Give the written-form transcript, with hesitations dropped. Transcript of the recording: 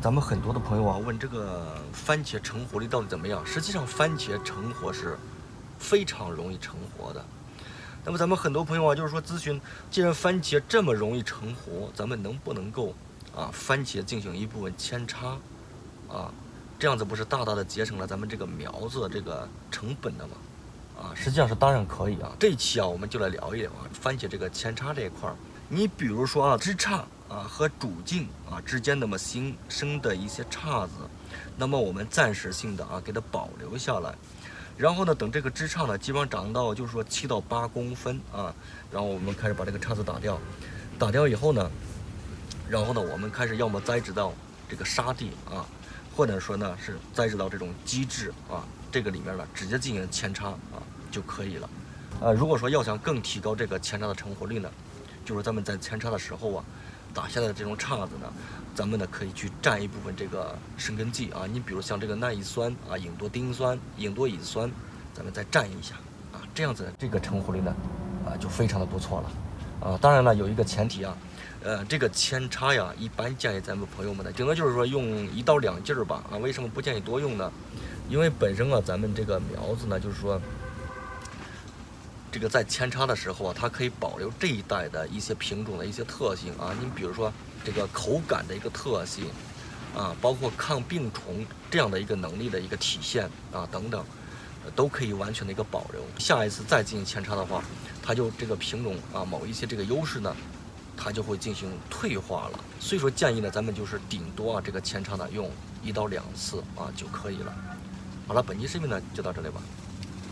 咱们很多的朋友啊问这个番茄成活率到底怎么样？实际上，番茄成活是非常容易成活的。那么咱们很多朋友啊，就是说咨询，既然番茄这么容易成活，咱们能不能够番茄进行一部分扦插啊？这样子不是大大的节省了咱们这个苗子这个成本的吗？实际上是当然可以啊。这一期我们就来聊一聊番茄这个扦插这一块儿。你比如说枝杈和主茎之间那么新生的一些杈子，那么我们暂时性的给它保留下来，然后呢，等这个枝杈呢基本上长到就是说7到8公分然后我们开始把这个杈子打掉，打掉以后呢，然后呢我们开始要么栽植到这个沙地或者说呢是栽植到这种基质这个里面呢直接进行扦插就可以了。如果说要想更提高这个扦插的成活率呢，就是咱们在扦插的时候打下来的这种杈子呢，咱们呢可以去蘸一部分这个生根剂你比如像这个耐乙酸吲哚丁酸、吲哚乙酸，咱们再蘸一下这样子这个成活率呢就非常的不错了当然了，有一个前提这个扦插一般建议咱们朋友们呢，顶多就是说用1到2剂吧为什么不建议多用呢？因为本身咱们这个苗子呢，就是说这个在扦插的时候它可以保留这一代的一些品种的一些特性你比如说这个口感的一个特性包括抗病虫这样的一个能力的一个体现等等，都可以完全的一个保留。下一次再进行扦插的话，它就这个品种某一些这个优势呢，它就会进行退化了。所以说建议呢，咱们就是顶多这个扦插呢用1到2次就可以了。好了，本期视频呢就到这里吧。